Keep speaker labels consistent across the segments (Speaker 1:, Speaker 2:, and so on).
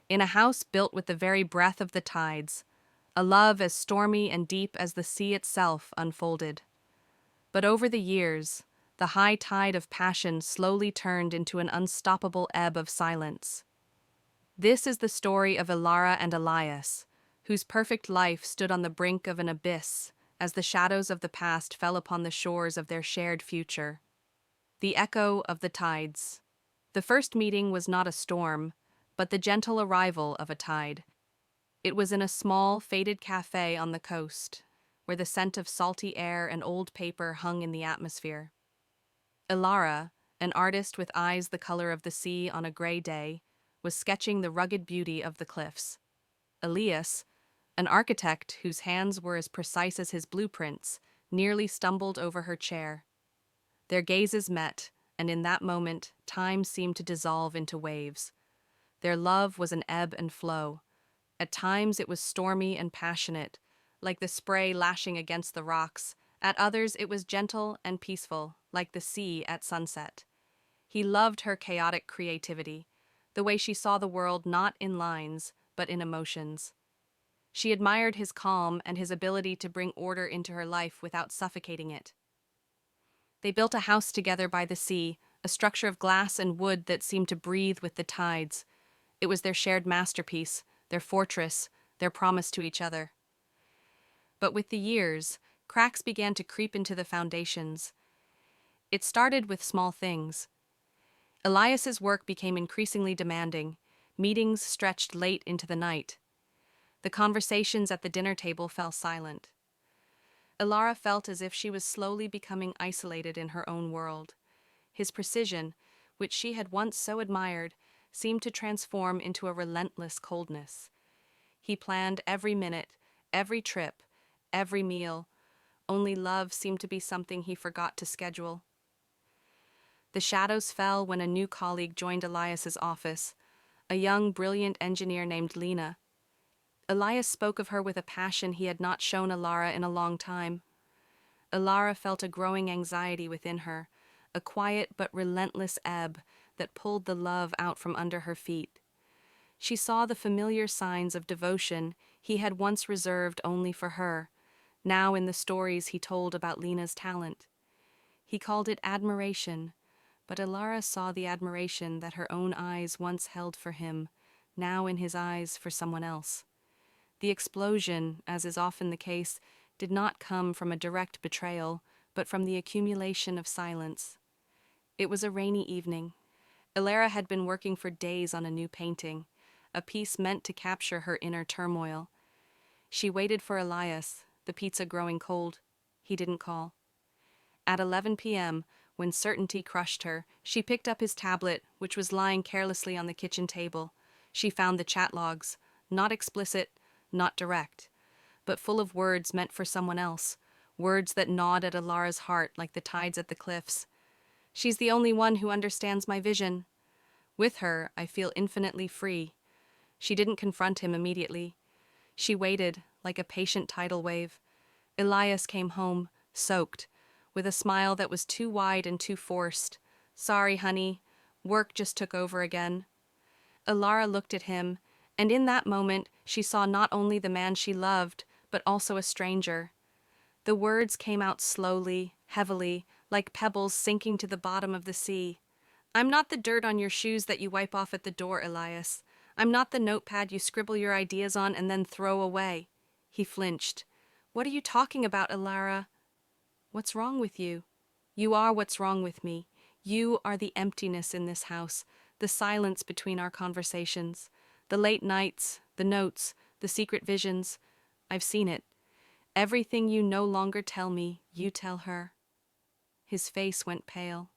Speaker 1: in a house built with the very breath of the tides, a love as stormy and deep as the sea itself unfolded. But over the years, the high tide of passion slowly turned into an unstoppable ebb of silence. This is the story of Alara and Elias, whose perfect life stood on the brink of an abyss as the shadows of the past fell upon the shores of their shared future. The echo of the tides. The first meeting was not a storm, but the gentle arrival of a tide. It was in a small, faded cafe on the coast, where the scent of salty air and old paper hung in the atmosphere. Alara, an artist with eyes the color of the sea on a gray day, was sketching the rugged beauty of the cliffs. Elias, an architect whose hands were as precise as his blueprints, nearly stumbled over her chair. Their gazes met, and in that moment, time seemed to dissolve into waves. Their love was an ebb and flow. At times it was stormy and passionate, like the spray lashing against the rocks. At others it was gentle and peaceful, like the sea at sunset. He loved her chaotic creativity, the way she saw the world not in lines, but in emotions. She admired his calm and his ability to bring order into her life without suffocating it. They built a house together by the sea, a structure of glass and wood that seemed to breathe with the tides. It was their shared masterpiece, their fortress, their promise to each other. But with the years, cracks began to creep into the foundations. It started with small things. Elias's work became increasingly demanding. Meetings stretched late into the night. The conversations at the dinner table fell silent. Alara felt as if she was slowly becoming isolated in her own world. His precision, which she had once so admired, seemed to transform into a relentless coldness. He planned every minute, every trip, every meal. Only love seemed to be something he forgot to schedule. The shadows fell when a new colleague joined Elias's office, a young, brilliant engineer named Lena. Elias spoke of her with a passion he had not shown Alara in a long time. Alara felt a growing anxiety within her, a quiet but relentless ebb that pulled the love out from under her feet. She saw the familiar signs of devotion he had once reserved only for her, now in the stories he told about Lena's talent. He called it admiration, but Alara saw the admiration that her own eyes once held for him, now in his eyes for someone else. The explosion, as is often the case, did not come from a direct betrayal, but from the accumulation of silence. It was a rainy evening. Alara had been working for days on a new painting, a piece meant to capture her inner turmoil. She waited for Elias, the pizza growing cold. He didn't call. At 11 p.m., when certainty crushed her, she picked up his tablet, which was lying carelessly on the kitchen table. She found the chat logs, not explicit, not direct, but full of words meant for someone else, words that gnawed at Alara's heart like the tides at the cliffs. She's the only one who understands my vision. With her, I feel infinitely free. She didn't confront him immediately. She waited, like a patient tidal wave. Elias came home, soaked, with a smile that was too wide and too forced. Sorry, honey. Work just took over again. Alara looked at him, and in that moment she saw not only the man she loved, but also a stranger. The words came out slowly, heavily, like pebbles sinking to the bottom of the sea. I'm not the dirt on your shoes that you wipe off at the door, Elias. I'm not the notepad you scribble your ideas on and then throw away. He flinched. What are you talking about, Alara? What's wrong with you? You are what's wrong with me. You are the emptiness in this house, the silence between our conversations, the late nights, the notes, the secret visions. I've seen it. Everything you no longer tell me, you tell her. His face went pale.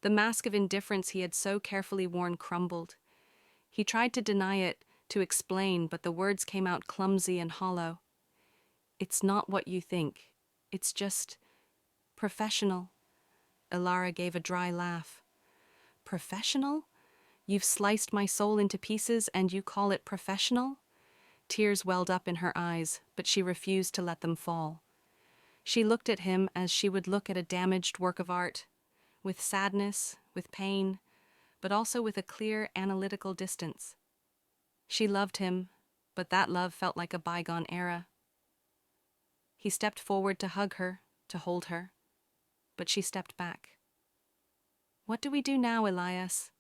Speaker 1: The mask of indifference he had so carefully worn crumbled. He tried to deny it, to explain, but the words came out clumsy and hollow. It's not what you think. It's just professional. Alara gave a dry laugh. Professional? You've sliced my soul into pieces and you call it professional? Tears welled up in her eyes, but she refused to let them fall. She looked at him as she would look at a damaged work of art, with sadness, with pain, but also with a clear, analytical distance. She loved him, but that love felt like a bygone era. He stepped forward to hug her, to hold her, but she stepped back. What do we do now, Elias?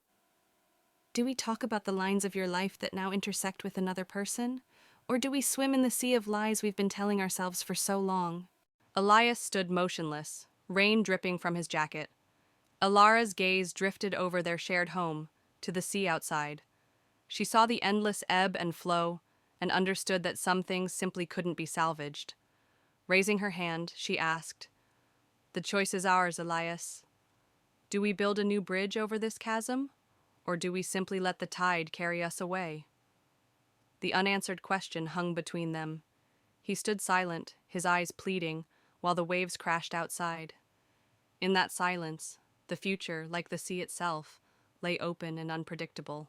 Speaker 1: Do we talk about the lines of your life that now intersect with another person? Or do we swim in the sea of lies we've been telling ourselves for so long? Elias stood motionless, rain dripping from his jacket. Alara's gaze drifted over their shared home, to the sea outside. She saw the endless ebb and flow, and understood that some things simply couldn't be salvaged. Raising her hand, she asked, "The choice is ours, Elias. Do we build a new bridge over this chasm, or do we simply let the tide carry us away?" The unanswered question hung between them. He stood silent, his eyes pleading, while the waves crashed outside. In that silence, the future, like the sea itself, lay open and unpredictable.